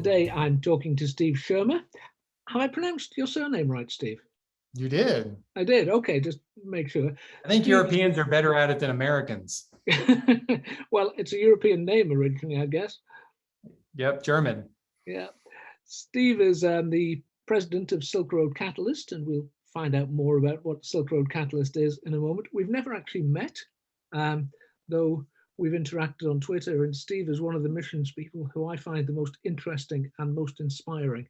Today I'm talking to Steve Schirmer. Have I pronounced your surname right, Steve? You did. I did. Okay, just make sure. I think Steve, Europeans are better at it than Americans. well, it's a European name originally, I guess. Yep, German. Yeah. Steve is the president of Silk Road Catalyst, and we'll find out more about what Silk Road Catalyst is in a moment. We've never actually met, though we've interacted on Twitter, and Steve is one of the missions people who I find the most interesting and most inspiring.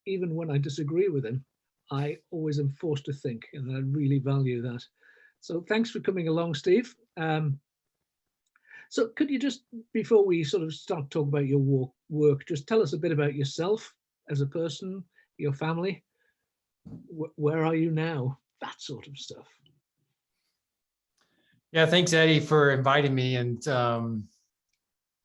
Even when I disagree with him, I always am forced to think, and I really value that. So thanks for coming along, Steve. So could you just, before we sort of start talking about your work, just tell us a bit about yourself as a person, your family, where are you now, that sort of stuff. Yeah, thanks, Eddie, for inviting me. And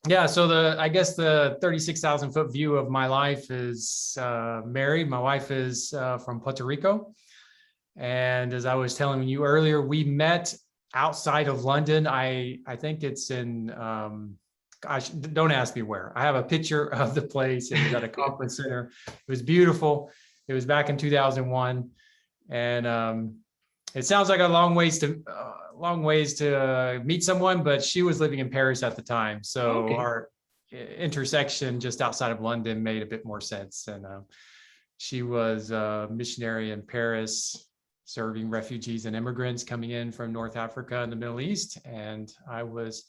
yeah, so I guess the 36,000-foot view of my life is married. My wife is from Puerto Rico. And as I was telling you earlier, we met outside of London. I think it's in, gosh, don't ask me where. I have a picture of the place. It was at a conference center. It was beautiful. It was back in 2001. And it sounds like a long ways to meet someone, but she was living in Paris at the time. So okay. Our intersection just outside of London made a bit more sense. And she was a missionary in Paris, serving refugees and immigrants coming in from North Africa and the Middle East. And I was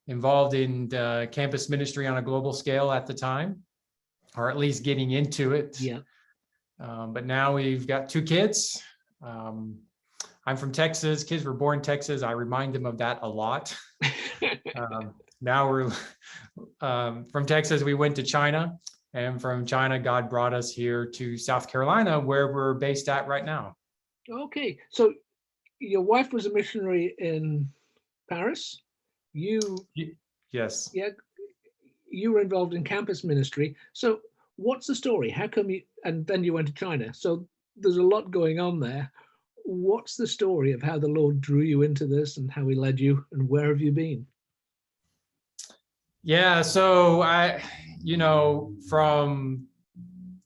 involved in campus ministry on a global scale at the time, or at least getting into it. Yeah. But now we've got 2 kids. I'm from Texas. Kids were born in Texas. I remind them of that a lot. Now we're from Texas. We went to China, and from China, God brought us here to South Carolina, where we're based at right now. Okay, so your wife was a missionary in Paris. Yes. Yeah, you were involved in campus ministry. So what's the story? How come you, and then you went to China. So there's a lot going on there. What's the story of how the Lord drew you into this and how he led you, and where have you been? Yeah, so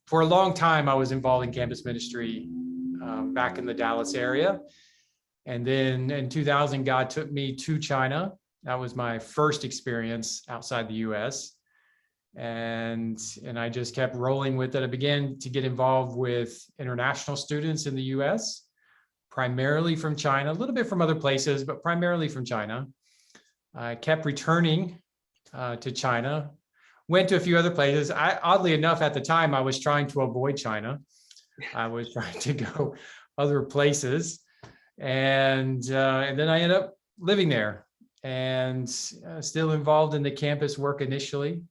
for a long time, I was involved in campus ministry back in the Dallas area. And then in 2000, God took me to China. That was my first experience outside the US. And I just kept rolling with it. I began to get involved with international students in the US, primarily from China, a little bit from other places, but primarily from China. I kept returning to China, went to a few other places. Oddly enough, at the time, I was trying to avoid China. I was trying to go other places. And then I ended up living there and still involved in the campus work initially.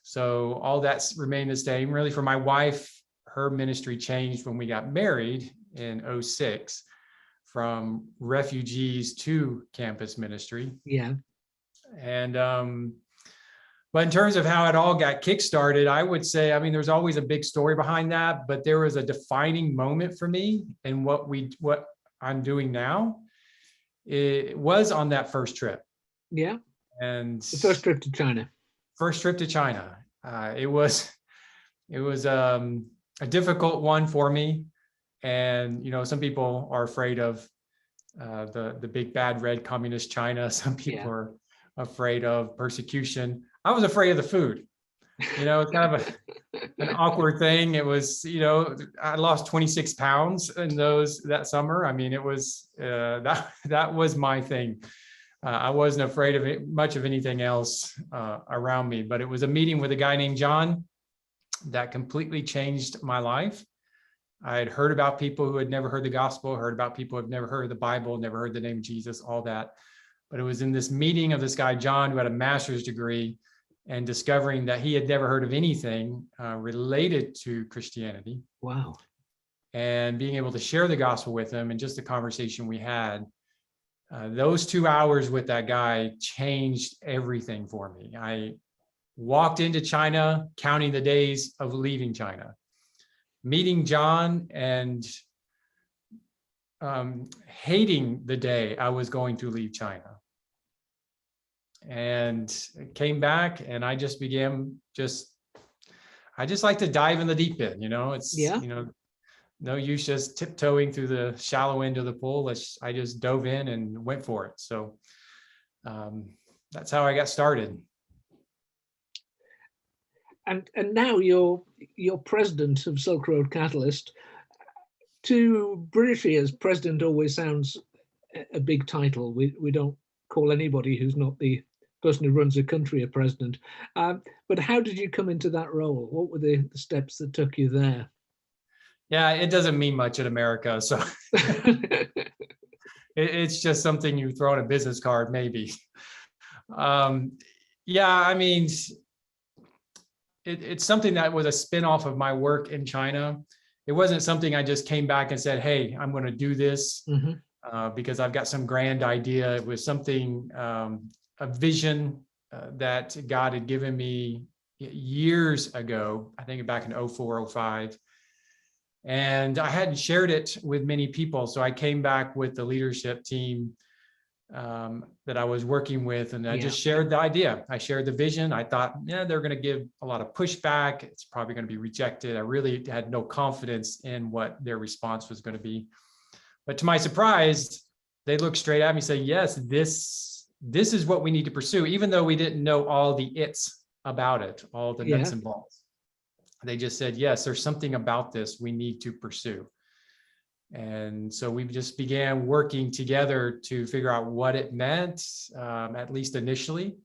So all that's remained the same. Really, for my wife, her ministry changed when we got married in 2006 from refugees to campus ministry. Yeah. And but in terms of how it all got kickstarted, I would say, I mean, there's always a big story behind that, but there was a defining moment for me in what I'm doing now. It was on that first trip. Yeah. And the first trip to China. First trip to China. It was a difficult one for me. And, some people are afraid of the big bad red communist China. Some people are afraid of persecution. I was afraid of the food. It's kind of an awkward thing. It was, I lost 26 pounds in that summer. I mean, it was that was my thing. I wasn't afraid of much of anything else around me, but it was a meeting with a guy named John that completely changed my life. I had heard about people who had never heard the gospel, heard about people who had never heard the Bible, never heard the name of Jesus, all that. But it was in this meeting of this guy, John, who had a master's degree, and discovering that he had never heard of anything related to Christianity. Wow. And being able to share the gospel with him, and just the conversation we had, those 2 hours with that guy changed everything for me. I walked into China, counting the days of leaving China, meeting John, and hating the day I was going to leave China. And came back, and I just began I just like to dive in the deep end, it's, Yeah. no use just tiptoeing through the shallow end of the pool. I just dove in and went for it. So that's how I got started. And now you're president of Silk Road Catalyst. To British ears, president always sounds a big title. We don't call anybody who's not the person who runs a country a president. But how did you come into that role? What were the steps that took you there? Yeah, it doesn't mean much in America. So it's just something you throw on a business card, maybe. Yeah, I mean, it's something that was a spinoff of my work in China. It wasn't something I just came back and said, hey, I'm going to do this because I've got some grand idea. It was something, a vision that God had given me years ago, I think back in 04, 05. And I hadn't shared it with many people. So I came back with the leadership team that I was working with, and I just shared the idea. I shared the vision. I thought, yeah, they're going to give a lot of pushback. It's probably going to be rejected. I really had no confidence in what their response was going to be. But to my surprise, they looked straight at me and said, yes, this is what we need to pursue, even though we didn't know all the its about it, all the nuts and bolts. They just said, yes, there's something about this we need to pursue. And so we just began working together to figure out what it meant, at least initially,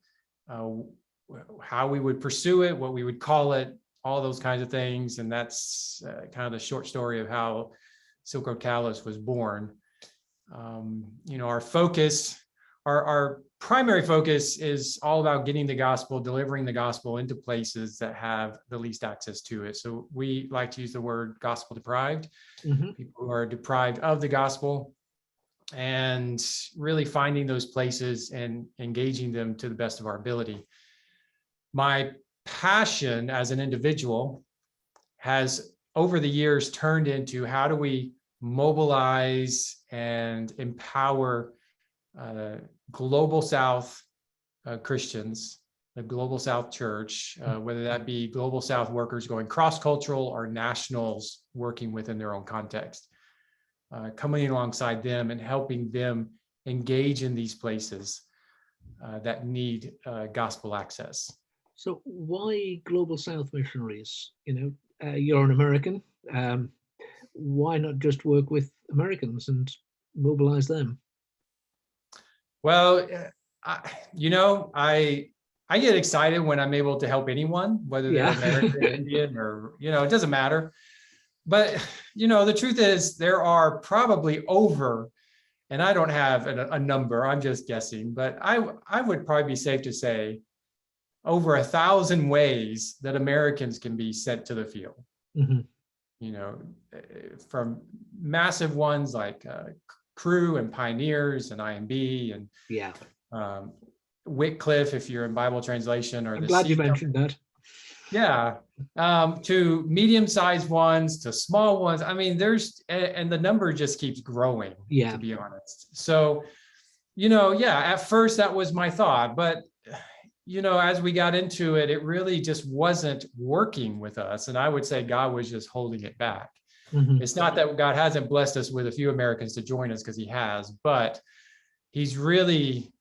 how we would pursue it, what we would call it, all those kinds of things. And that's kind of the short story of how Silk Road Catalyst was born. Our focus, our primary focus is all about getting the gospel, delivering the gospel into places that have the least access to it. So we like to use the word gospel deprived, people who are deprived of the gospel, and really finding those places and engaging them to the best of our ability. My passion as an individual has over the years turned into how do we mobilize and empower Global South Christians, the Global South Church, whether that be Global South workers going cross-cultural or nationals working within their own context, coming alongside them and helping them engage in these places that need gospel access. So why Global South Missionaries? You're an American. Why not just work with Americans and mobilize them? Well, I get excited when I'm able to help anyone, whether they're American, Indian, or, it doesn't matter. But, the truth is there are probably over, and I don't have a number, I'm just guessing, but I would probably be safe to say over 1,000 ways that Americans can be sent to the field. From massive ones like Crew and Pioneers and IMB and Wycliffe, if you're in Bible translation, or I'm glad you mentioned that. Yeah, to medium-sized ones to small ones. I mean, and the number just keeps growing. To be honest. So, at first that was my thought, but as we got into it, it really just wasn't working with us, and I would say God was just holding it back. It's not that God hasn't blessed us with a few Americans to join us, because he has, but he's really,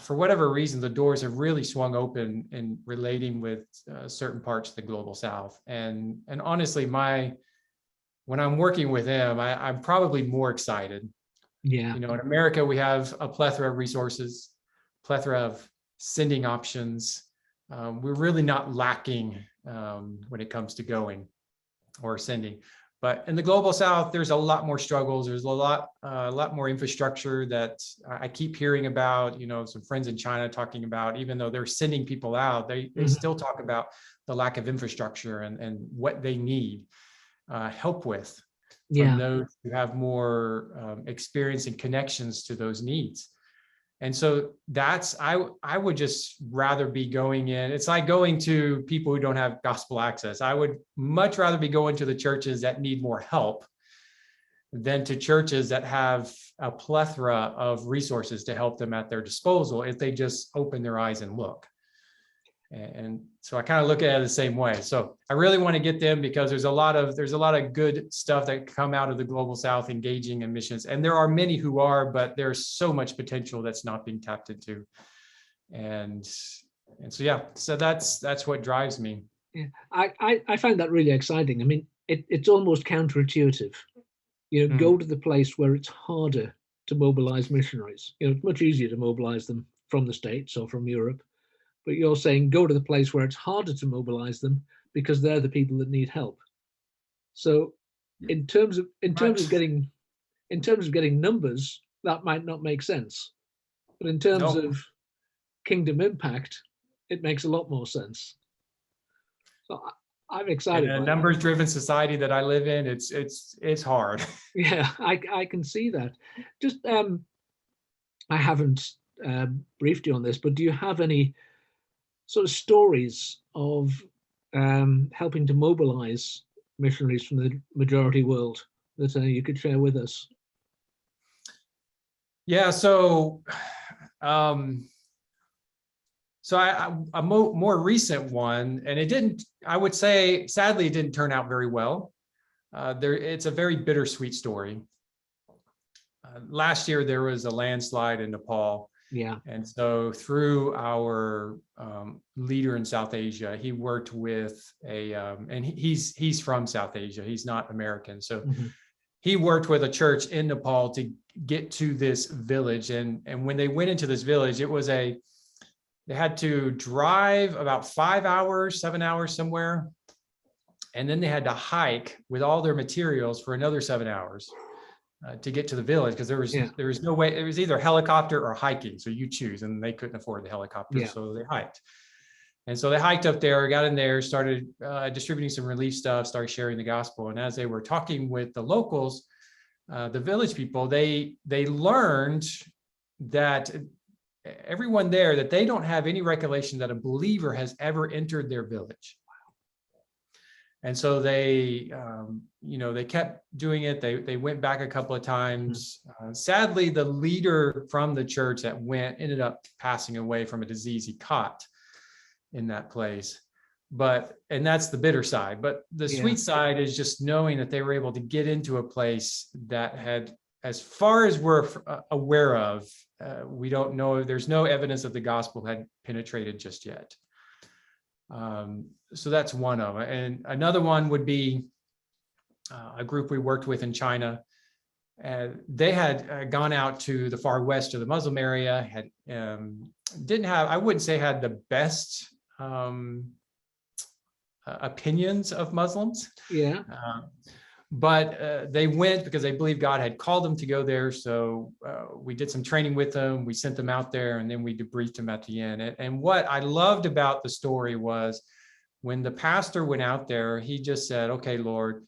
for whatever reason, the doors have really swung open in relating with certain parts of the Global South. And honestly, when I'm working with him, I'm probably more excited. In America, we have a plethora of resources, plethora of sending options. We're really not lacking when it comes to going or sending. But in the Global South, there's a lot more struggles. There's a lot more infrastructure that I keep hearing about. Some friends in China talking about, even though they're sending people out, they still talk about the lack of infrastructure and what they need help with from those who have more experience and connections to those needs. And so I would just rather be going in. It's like going to people who don't have gospel access. I would much rather be going to the churches that need more help than to churches that have a plethora of resources to help them at their disposal if they just open their eyes and look. And so I kind of look at it the same way. So I really want to get them because there's a lot of good stuff that come out of the Global South engaging in missions. And there are many who are, but there's so much potential that's not being tapped into. And so, yeah, so that's what drives me. Yeah, I find that really exciting. I mean, it's almost counterintuitive. You know, go to the place where it's harder to mobilize missionaries. You know, it's much easier to mobilize them from the States or from Europe. But you're saying go to the place where it's harder to mobilize them because they're the people that need help. So in terms of getting numbers, that might not make sense. But in terms of kingdom impact, it makes a lot more sense. So I'm excited. In a numbers-driven society that I live in, it's hard. Yeah, I can see that. Just I haven't briefed you on this, but do you have any sort of stories of helping to mobilize missionaries from the majority world that you could share with us? Yeah, so a more recent one, and I would say, sadly, it didn't turn out very well. It's a very bittersweet story. Last year, there was a landslide in Nepal. Yeah. And so through our leader in South Asia, he worked with and he's from South Asia. He's not American. So he worked with a church in Nepal to get to this village. And when they went into this village, they had to drive about 5 hours, 7 hours somewhere. And then they had to hike with all their materials for another 7 hours. To get to the village, because there was no way. It was either helicopter or hiking, so you choose, and they couldn't afford the helicopter, so they hiked. And so they hiked up there, got in there, started distributing some relief stuff, started sharing the gospel. And as they were talking with the locals, the village people, they learned that everyone there, that they don't have any recollection that a believer has ever entered their village. And so they kept doing it. They went back a couple of times. Sadly, the leader from the church that ended up passing away from a disease he caught in that place. And that's the bitter side. But the sweet side is just knowing that they were able to get into a place that had, as far as we're aware of, we don't know, there's no evidence that the gospel had penetrated just yet. So that's one of them. And another one would be a group we worked with in China. They had gone out to the far west of the Muslim area, I wouldn't say had the best opinions of Muslims. Yeah. But they went because they believed God had called them to go there. So we did some training with them. We sent them out there, and then we debriefed them at the end. And what I loved about the story was when the pastor went out there, he just said, "Okay, Lord,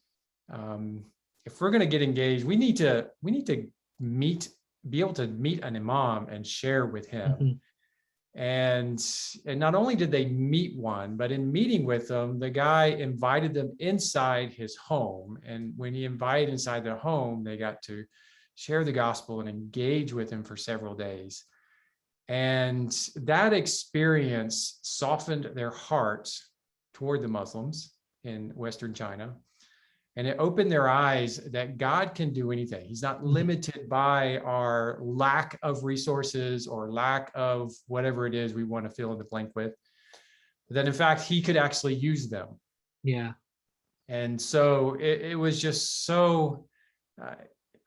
if we're going to get engaged, we need to be able to meet an imam and share with him." And not only did they meet one, but in meeting with them, the guy invited them inside his home. And when he invited inside their home, they got to share the gospel and engage with him for several days. And that experience softened their hearts toward the Muslims in Western China. And it opened their eyes that God can do anything. He's not limited by our lack of resources or lack of whatever it is we want to fill in the blank with. That in fact, he could actually use them. Yeah. And so it was just so,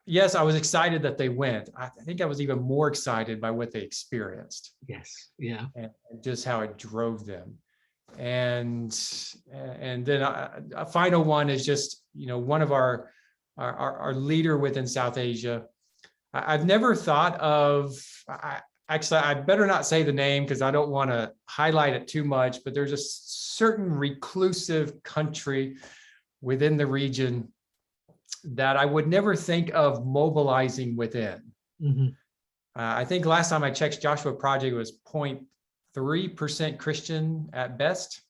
yes, I was excited that they went. I think I was even more excited by what they experienced. Yes. Yeah. And just how it drove them. And then a final one is just, one of our leader within South Asia. I've never thought of, actually, I better not say the name because I don't want to highlight it too much, but there's a certain reclusive country within the region that I would never think of mobilizing within. I think last time I checked, Joshua Project was 0.3% Christian at best.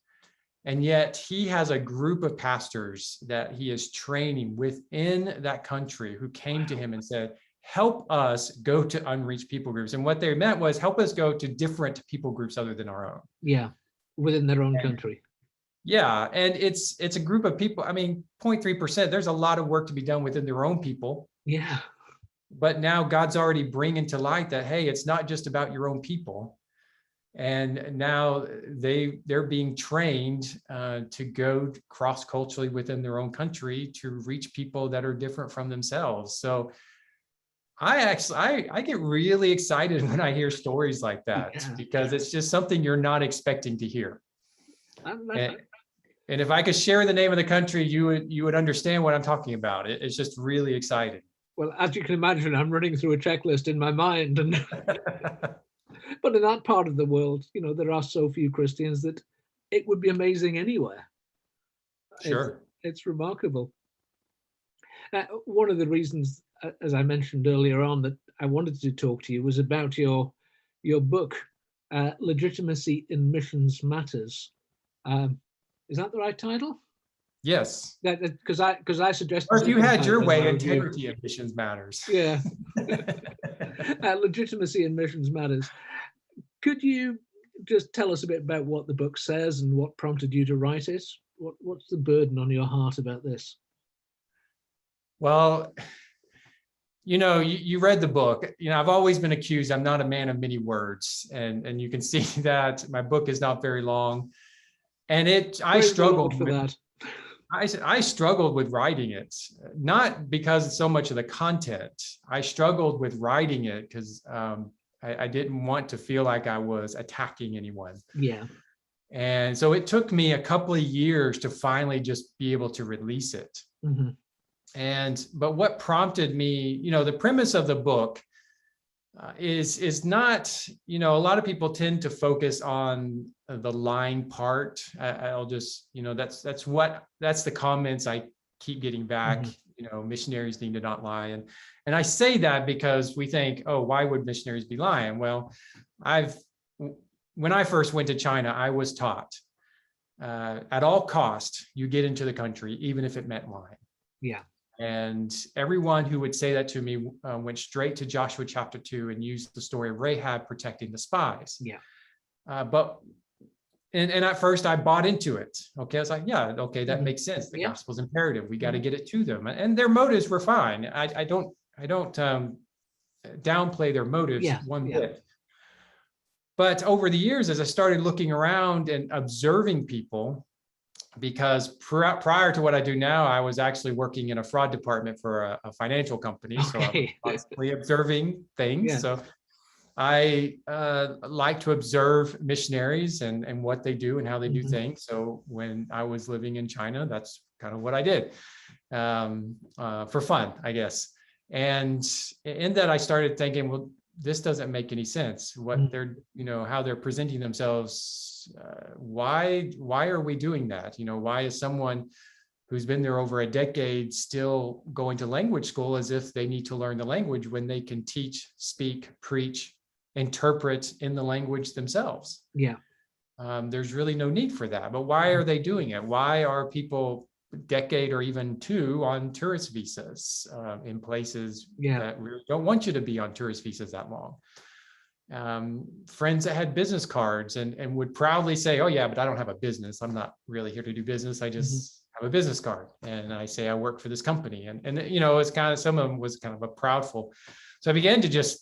And yet he has a group of pastors that he is training within that country who came to him and said, help us go to unreached people groups. And what they meant was help us go to different people groups other than our own. Yeah. within their own And country. yeah, and it's a group of people. I mean, 0.3%, there's a lot of work to be done within their own people. Yeah. But now God's already bringing to light that, hey, it's not just about your own people. And now they're being trained to go cross-culturally within their own country to reach people that are different from themselves. So I get really excited when I hear stories like that, because it's just something you're not expecting to hear. And if I could share the name of the country, you would understand what I'm talking about. It's just really exciting. Well, as you can imagine, I'm running through a checklist in my mind, and but in that part of the world, there are so few Christians that it would be amazing anywhere. Sure. It's remarkable. One of the reasons, as I mentioned earlier on, that I wanted to talk to you was about your book, Legitimacy in Missions Matters. Is that the right title? Yes. Because I suggested. Or if you had your way, integrity of missions matters. Yeah. Legitimacy in Missions Matters. Could you just tell us a bit about what the book says and what prompted you to write it? What's the burden on your heart about this? Well, you read the book. I've always been accused I'm not a man of many words, and you can see that my book is not very long, and I struggled for that. I struggled with writing it, not because so much of the content. I struggled with writing it because I didn't want to feel like I was attacking anyone. Yeah. And so it took me a couple of years to finally just be able to release it. Mm-hmm. But what prompted me, the premise of the book is not, a lot of people tend to focus on the lying part. I'll just, that's the comments I keep getting back. Mm-hmm. Missionaries need to not lie. And I say that because we think, oh, why would missionaries be lying? Well, when I first went to China, I was taught at all cost, you get into the country, even if it meant lying. Yeah. And everyone who would say that to me went straight to Joshua chapter 2 and used the story of Rahab protecting the spies. Yeah. And at first I bought into it. Okay. I was like, yeah, okay, that makes sense. The gospel's imperative. We got to get it to them. And their motives were fine. I don't downplay their motives one bit. But over the years, as I started looking around and observing people, because prior to what I do now, I was actually working in a fraud department for a financial company. Okay. So I'm constantly observing things. Yeah. So I like to observe missionaries and what they do and how they do things. So when I was living in China, that's kind of what I did for fun, I guess. And in that, I started thinking, well, this doesn't make any sense. What they're, how they're presenting themselves. Why are we doing that? Why is someone who's been there over a decade still going to language school as if they need to learn the language when they can teach, speak, preach, interpret in the language themselves? Yeah. There's really no need for that. But why are they doing it? Why are people a decade or even two on tourist visas in places that really don't want you to be on tourist visas that long? Friends that had business cards and would proudly say, oh yeah, but I don't have a business. I'm not really here to do business. I just have a business card. And I say, I work for this company. And it's kind of, some of them was kind of a proudful. So I began to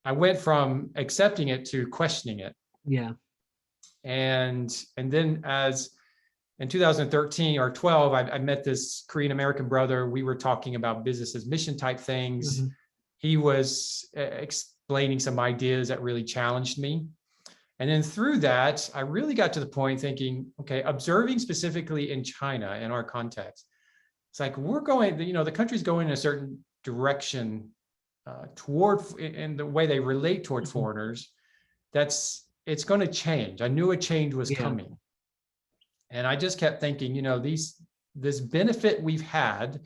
I went from accepting it to questioning it. Yeah. And then in 2013 or 12, I met this Korean American brother. We were talking about business as mission type things. He was explaining some ideas that really challenged me. And then through that, I really got to the point thinking, okay, observing specifically in China in our context, it's like we're going, the country's going in a certain direction in the way they relate toward foreigners. It's going to change. I knew a change was coming. And I just kept thinking, this benefit we've had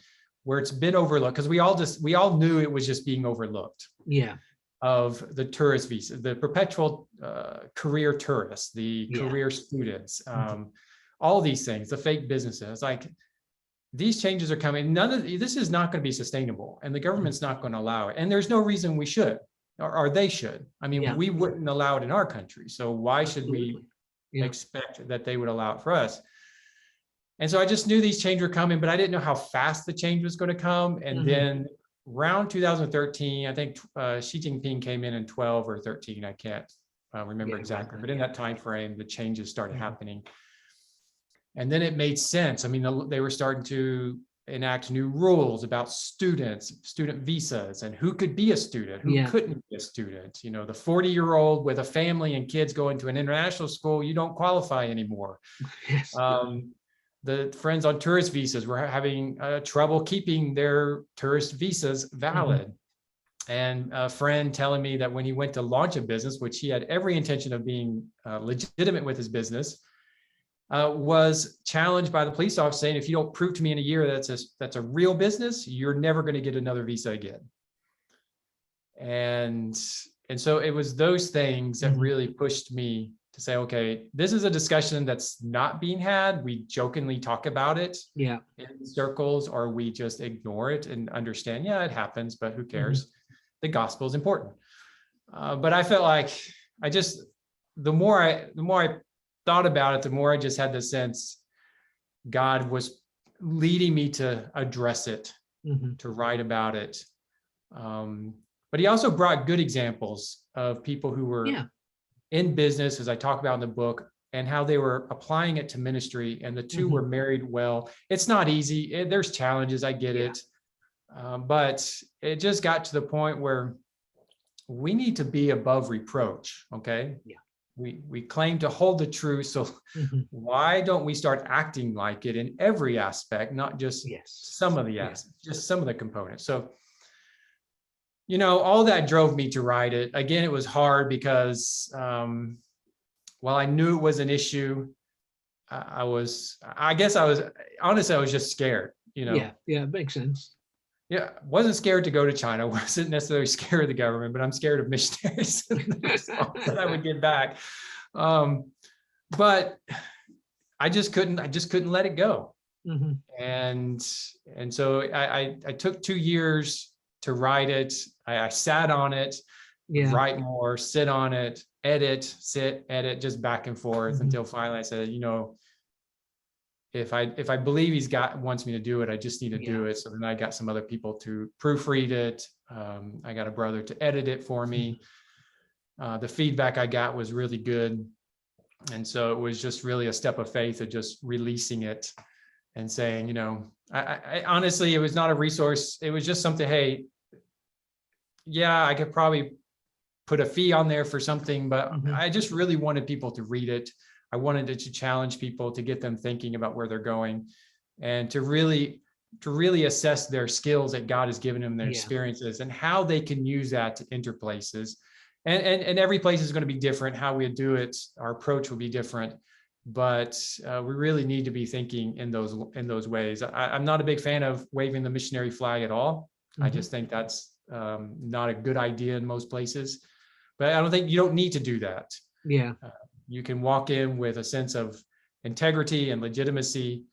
where it's been overlooked, because we all knew it was just being overlooked. Yeah. Of the tourist visa, the perpetual career tourists, the career students, all these things, the fake businesses, like these changes are coming. This is not going to be sustainable, and the government's not going to allow it. And there's no reason we should, or they should. I mean, we wouldn't allow it in our country. So why should we expect that they would allow it for us. And so I just knew these changes were coming, but I didn't know how fast the change was going to come. And then around 2013, I think Xi Jinping came in 12 or 13. I can't remember exactly, but in that time frame, the changes started happening. And then it made sense. I mean, they were starting to enact new rules about students, student visas, and who could be a student, who couldn't be a student. You know, the 40-year-old with a family and kids going to an international school, you don't qualify anymore. The friends on tourist visas were having trouble keeping their tourist visas valid. And a friend telling me that when he went to launch a business, which he had every intention of being legitimate with his business, was challenged by the police officer saying, if you don't prove to me in a year that's a real business, you're never going to get another visa again. And so it was those things that really pushed me to say, okay, this is a discussion that's not being had. We jokingly talk about it in circles, or we just ignore it and understand, it happens, but who cares? The gospel is important. But I felt like the more I thought about it, the more I just had the sense God was leading me to address it, to write about it. But he also brought good examples of people who were in business, as I talk about in the book, and how they were applying it to ministry, and the two were married well. It's not easy. There's challenges. I get it. But it just got to the point where we need to be above reproach. Okay. We claim to hold the truth. So why don't we start acting like it in every aspect, not just some of the aspects, just some of the components. So, you know, all that drove me to write it. Again, it was hard because while I knew it was an issue, I was just scared, you know? Yeah, it makes sense. Yeah, wasn't scared to go to China. Wasn't necessarily scared of the government, but I'm scared of missionaries that I would get back. But I just couldn't let it go. And so I took 2 years to write it. I sat on it, write more, sit on it, edit, sit, edit, just back and forth until finally I said, you know, if I believe he's wants me to do it, I just need to do it. So then I got some other people to proofread it. I got a brother to edit it for me. The feedback I got was really good. And so it was just really a step of faith of just releasing it and saying, you know, I honestly, it was not a resource. It was just something, hey, I could probably put a fee on there for something, but I just really wanted people to read it. I wanted it to challenge people, to get them thinking about where they're going, and to really assess their skills that God has given them, their experiences, and how they can use that to enter places. And every place is going to be different. How we do it, our approach will be different, but we really need to be thinking in those ways. I'm not a big fan of waving the missionary flag at all. I just think that's not a good idea in most places, but I don't think you don't need to do that. You can walk in with a sense of integrity and legitimacy,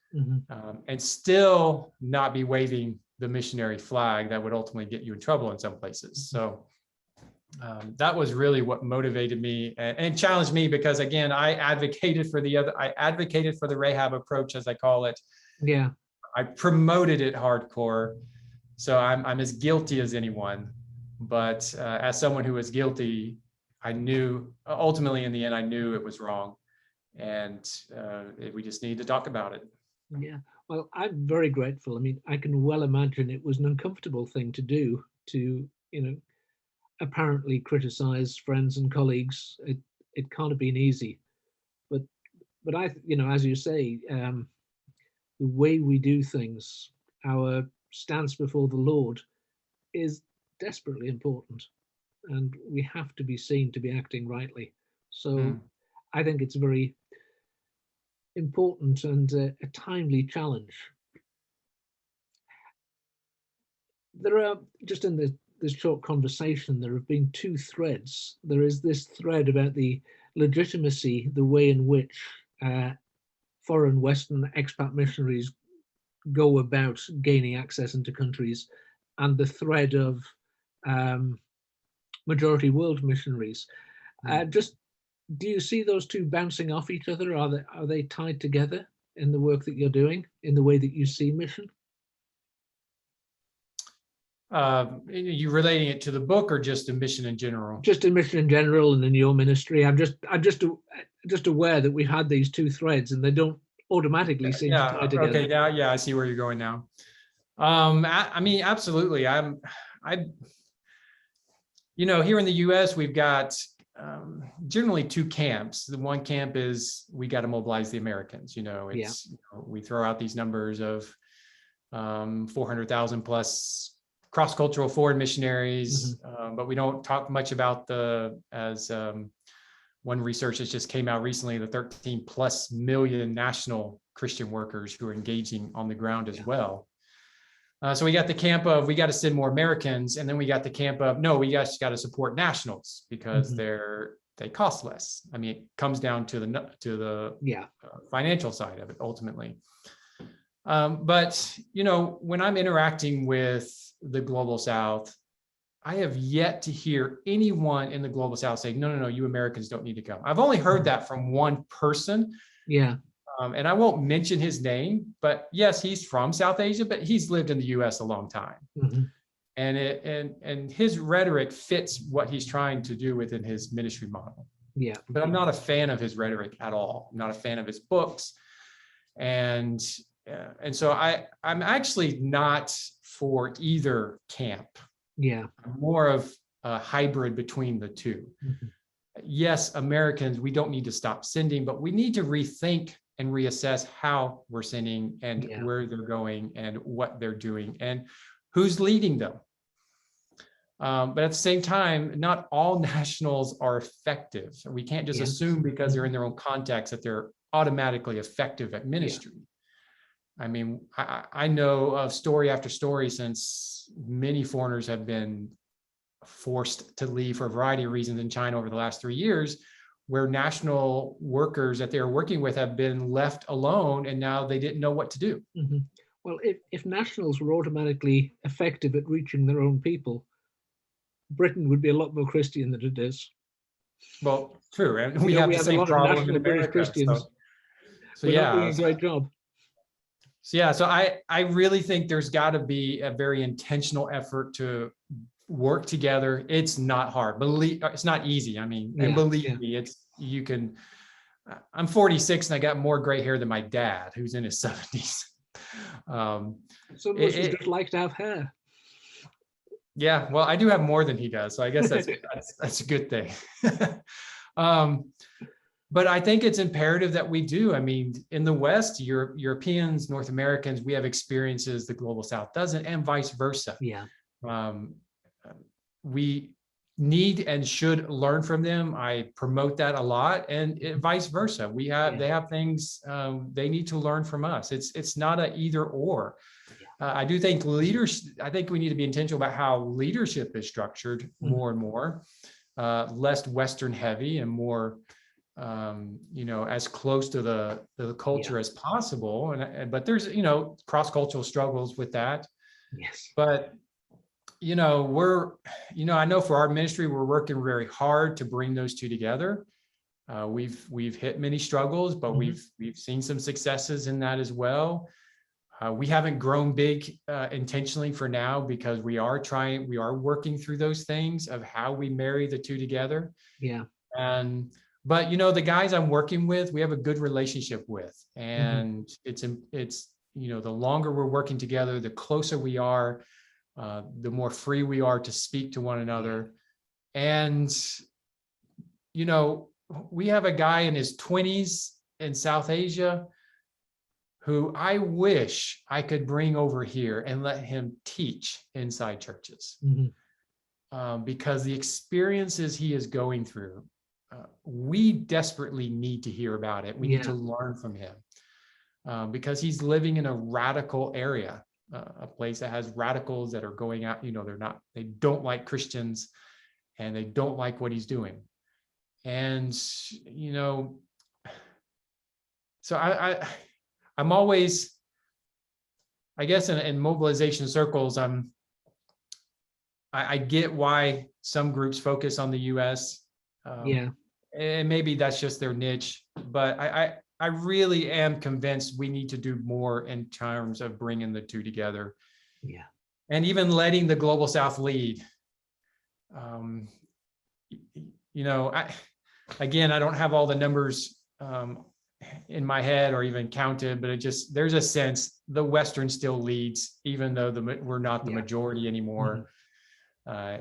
and still not be waving the missionary flag that would ultimately get you in trouble in some places. So that was really what motivated me and challenged me, because again, I advocated for the Rahab approach, as I call it. I promoted it hardcore. So I'm as guilty as anyone, but as someone who was guilty, I knew ultimately in the end, I knew it was wrong, and we just need to talk about it. Well, I'm very grateful. I mean, I can well imagine it was an uncomfortable thing to do, to, you know, apparently criticize friends and colleagues. It can't have been easy, but I, you know, as you say, the way we do things, our stance before the Lord, is desperately important, and we have to be seen to be acting rightly. So I think it's very important and a timely challenge. There are, just in this short conversation, there have been two threads. There is this thread about the legitimacy, the way in which foreign Western expat missionaries go about gaining access into countries, and the thread of majority world missionaries. Just Do you see those two bouncing off each other? Are they tied together in the work that you're doing, in the way that you see mission? You relating it to the book or just a mission in general? Just in mission in general and in your ministry. I'm just aware that we've had these two threads and they don't automatically seem to tie together. Okay. Now, yeah, I see where you're going now. I mean, absolutely. I, here in the U.S., we've got generally two camps. The one camp is we got to mobilize the Americans. We throw out these numbers of 400,000 plus cross-cultural foreign missionaries, but we don't talk much about one research that just came out recently, the 13 plus million national Christian workers who are engaging on the ground as well. So we got the camp of, we got to send more Americans. And then we got the camp of, no, we just got to support nationals because they cost less. I mean, it comes down to the financial side of it ultimately. But, when I'm interacting with the Global South, I have yet to hear anyone in the Global South say, no, you Americans don't need to come. I've only heard that from one person. Yeah. And I won't mention his name, but yes, he's from South Asia, but he's lived in the US a long time. And his rhetoric fits what he's trying to do within his ministry model. Yeah. But I'm not a fan of his rhetoric at all. I'm not a fan of his books. And so I'm actually not for either camp. Yeah. I'm more of a hybrid between the two. Yes, Americans, we don't need to stop sending, but we need to rethink and reassess how we're sending and where they're going and what they're doing and who's leading them. But at the same time, not all nationals are effective. We can't just assume because they're in their own context that they're automatically effective at ministry. I mean, I know of story after story since many foreigners have been forced to leave for a variety of reasons in China over the last 3 years, where national workers that they're working with have been left alone and now they didn't know what to do. Well, if nationals were automatically effective at reaching their own people, Britain would be a lot more Christian than it is. Well, true. And we have the same problem in America. Christians. So we're not doing a great job. So I really think there's got to be a very intentional effort to work together. It's not hard. It's not easy. I mean, and believe me, I'm 46 and I got more gray hair than my dad, who's in his 70s. So most of us just like to have hair. Yeah, well, I do have more than he does, so I guess that's a good thing. But I think it's imperative that we do. I mean, in the West, Europeans, North Americans, we have experiences the Global South doesn't, and vice versa. Yeah. We need and should learn from them. I promote that a lot, and vice versa. They have things they need to learn from us. It's not a either or. I do think I think we need to be intentional about how leadership is structured more and more, less Western heavy and more, as close to the culture as possible. But there's, cross-cultural struggles with that. Yes. But, I know for our ministry, we're working very hard to bring those two together. We've hit many struggles, but we've seen some successes in that as well. We haven't grown big intentionally for now because we are working through those things of how we marry the two together. Yeah. But the guys I'm working with, we have a good relationship with, and it's the longer we're working together, the closer we are, the more free we are to speak to one another. And we have a guy in his 20s in South Asia who I wish I could bring over here and let him teach inside churches, because the experiences he is going through, we desperately need to hear about it. We need to learn from him, because he's living in a radical area, a place that has radicals that are going out. They don't like Christians, and they don't like what he's doing. And so I'm always, I guess, in mobilization circles, I get why some groups focus on the U.S. and maybe that's just their niche, but I really am convinced we need to do more in terms of bringing the two together. Yeah. And even letting the Global South lead. You know, again, I don't have all the numbers in my head or even counted, but there's a sense the Western still leads, even though we're not the majority anymore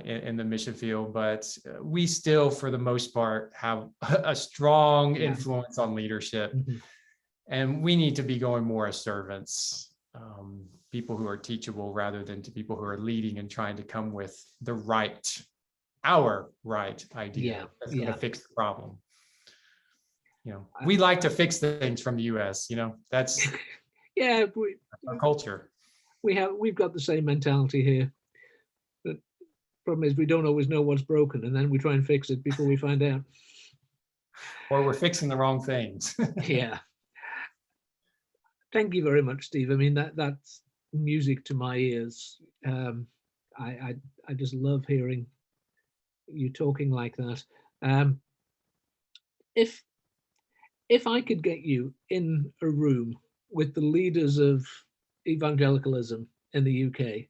in the mission field, but we still, for the most part, have a strong influence on leadership. And we need to be going more as servants, people who are teachable rather than to people who are leading and trying to come with our right idea that's going to fix the problem. You know, we like to fix things from the US, you know, that's our culture. We've got the same mentality here. The problem is we don't always know what's broken, and then we try and fix it before we find out. Or we're fixing the wrong things. Yeah. Thank you very much, Steve. I mean, that's music to my ears. I just love hearing you talking like that. If I could get you in a room with the leaders of evangelicalism in the UK,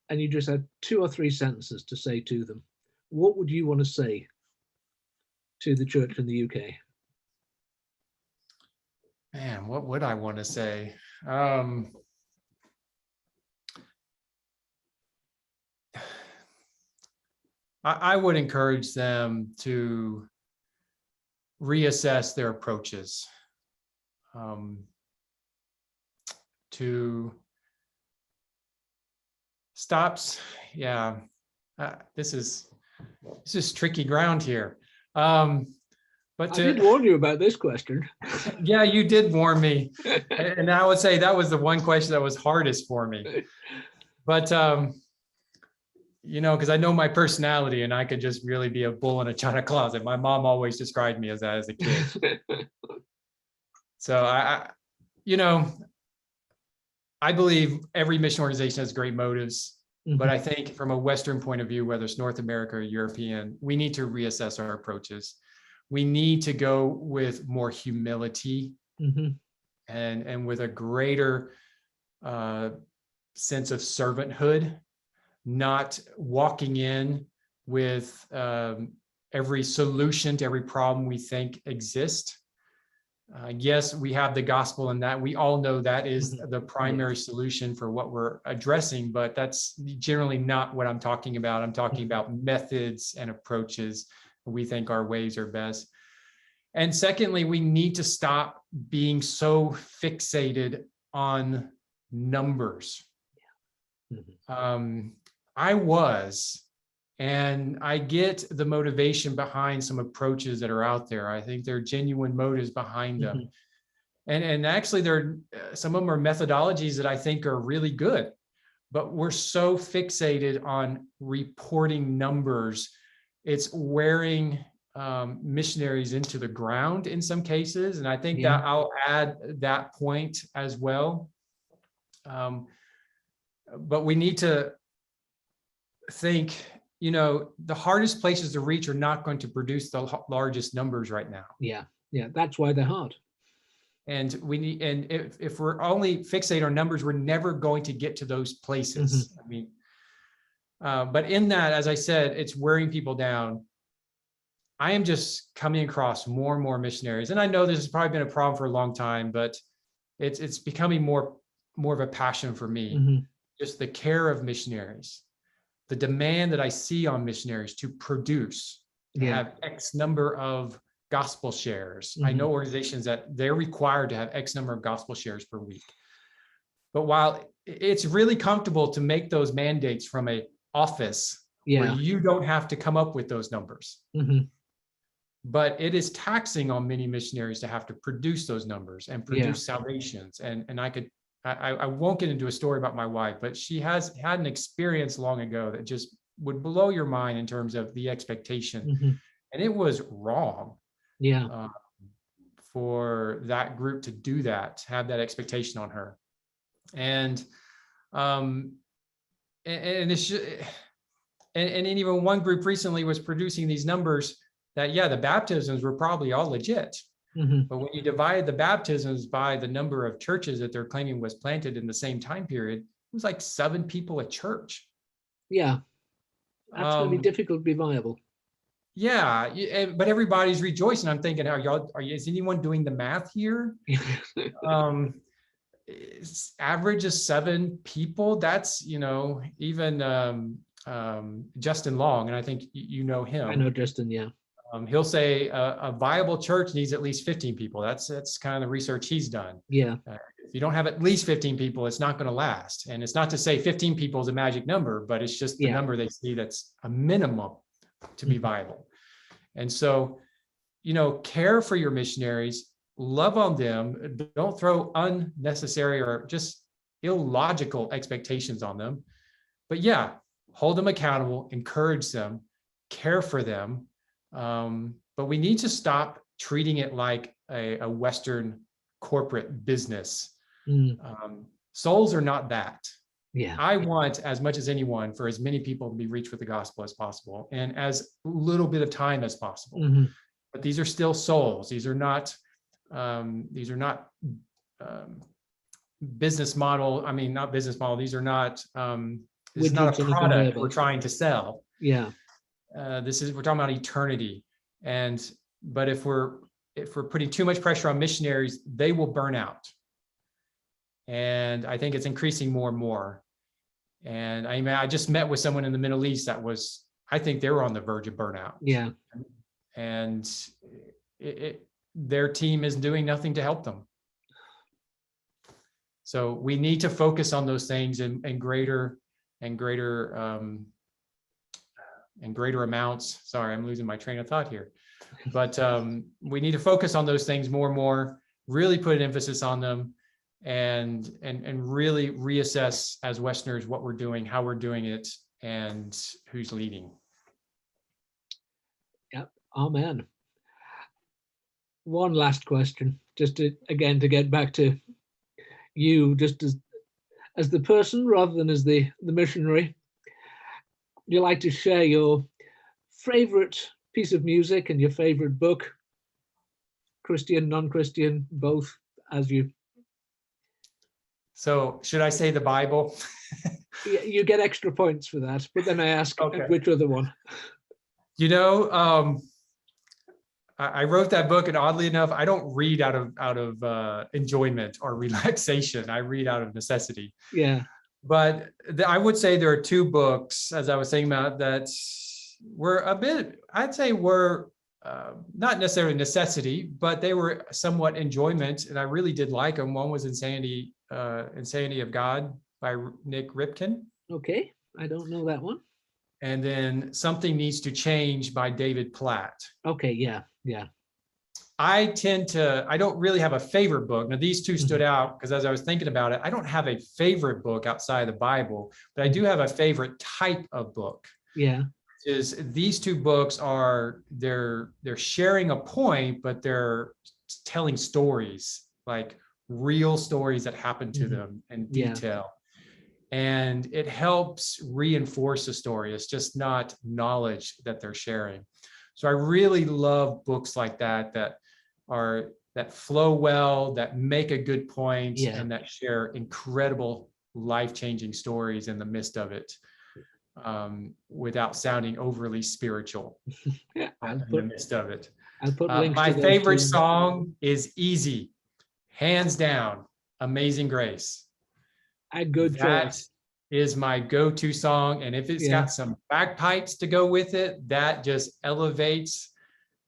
and you just had 2 or 3 sentences to say to them, what would you want to say to the church in the UK? Man, what would I want to say? I would encourage them to reassess their approaches, to stops. Yeah, this is tricky ground here. But I did warn you about this question. Yeah, you did warn me. And I would say that was the one question that was hardest for me. But, you know, because I know my personality and I could just really be a bull in a china closet. My mom always described me as that as a kid. So you know, I believe every mission organization has great motives. But I think from a Western point of view, whether it's North America or European, we need to reassess our approaches. We need to go with more humility and with a greater sense of servanthood, not walking in with every solution to every problem we think exists. Yes, we have the gospel in that. We all know that is the primary solution for what we're addressing, but that's generally not what I'm talking about. I'm talking about methods and approaches. We think our ways are best. And secondly, we need to stop being so fixated on numbers. I was, and I get the motivation behind some approaches that are out there. I think there are genuine motives behind them. And actually some of them are methodologies that I think are really good, but we're so fixated on reporting numbers. It's wearing missionaries into the ground in some cases. And I think that I'll add that point as well. But we need to think, you know, the hardest places to reach are not going to produce the largest numbers right now. Yeah, that's why they're hard. And we need, and if we're only fixated on numbers, we're never going to get to those places. I mean, but in that, as I said, it's wearing people down. I am just coming across more and more missionaries, and I know this has probably been a problem for a long time, but it's becoming more of a passion for me. Just the care of missionaries, the demand that I see on missionaries to produce, to have X number of gospel shares. I know organizations that they're required to have X number of gospel shares per week. But while it's really comfortable to make those mandates from an office where you don't have to come up with those numbers, but it is taxing on many missionaries to have to produce those numbers and produce salvations. And I won't get into a story about my wife, but she has had an experience long ago that just would blow your mind in terms of the expectation. And it was wrong for that group to do that, to have that expectation on her. And it's just, and even one group recently was producing these numbers that, yeah, the baptisms were probably all legit. But when you divide the baptisms by the number of churches that they're claiming was planted in the same time period, it was like 7 people a church. Yeah, that's going to be Um, difficult to be viable. yeah, but everybody's rejoicing. I'm thinking, is anyone doing the math here? Average is 7 people. That's, even Justin Long, and I think you know him. I know Justin, yeah. He'll say a viable church needs at least 15 people. That's kind of the research he's done. Yeah. If you don't have at least 15 people, it's not going to last. And it's not to say 15 people is a magic number, but it's just the number they see that's a minimum to be viable. And so, care for your missionaries, love on them. Don't throw unnecessary or just illogical expectations on them. But yeah, hold them accountable, encourage them, care for them. But we need to stop treating it like a Western corporate business. Souls are not that. Yeah. I want, as much as anyone, for as many people to be reached with the gospel as possible, and as little bit of time as possible. But these are still souls. These are not business model. I mean, not business model. These are not. This is not a product we're trying to sell. Yeah. We're talking about eternity. But if we're putting too much pressure on missionaries, they will burn out. And I think it's increasing more and more. And I just met with someone in the Middle East I think they were on the verge of burnout. Yeah. And their team is doing nothing to help them. So we need to focus on those things in greater amounts. Sorry, I'm losing my train of thought here. But we need to focus on those things more and more, really put an emphasis on them, and really reassess as Westerners what we're doing, how we're doing it, and who's leading. Yep. Amen. One last question, just to get back to you, just as the person rather than as the missionary. You like to share your favorite piece of music and your favorite book, Christian, non-Christian, both, as you. So should I say the Bible? You get extra points for that, but then I ask which other one. I wrote that book, and oddly enough, I don't read out of enjoyment or relaxation. I read out of necessity. Yeah. But I would say there are 2 books, as I was saying about, that were not necessarily necessity, but they were somewhat enjoyment, and I really did like them. One was Insanity of God by Nick Ripken. Okay, I don't know that one. And then Something Needs to Change by David Platt. Okay, yeah. I don't really have a favorite book. Now, these 2 stood out because as I was thinking about it, I don't have a favorite book outside of the Bible, but I do have a favorite type of book. Yeah. Is these 2 books they're sharing a point, but they're telling stories, like real stories that happened to them in detail. And it helps reinforce the story. It's just not knowledge that they're sharing. So I really love books like that that flow well, that make a good point, and that share incredible life-changing stories in the midst of it, without sounding overly spiritual. In the midst of it. I'll put links my to favorite song is easy, hands down, Amazing Grace. A good choice. Is my go-to song, and if it's got some bagpipes to go with it, that just elevates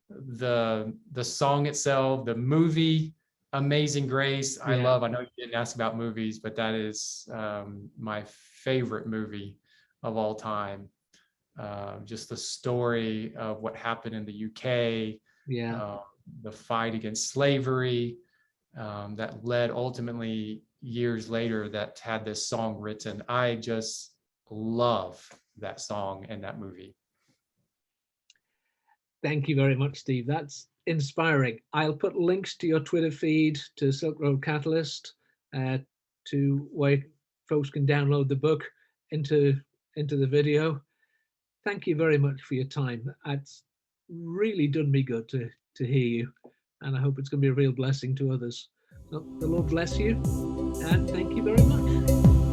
the song itself. The movie Amazing Grace, I love. I know you didn't ask about movies, but that is my favorite movie of all time. Just the story of what happened in the UK, the fight against slavery, that led ultimately years later that had this song written. I just love that song and that movie. Thank you very much, Steve. That's inspiring. I'll put links to your Twitter feed, to Silk Road Catalyst, to where folks can download the book into the video. Thank you very much for your time. really done me good to hear you, and I hope it's going to be a real blessing to others. So the Lord bless you, and thank you very much.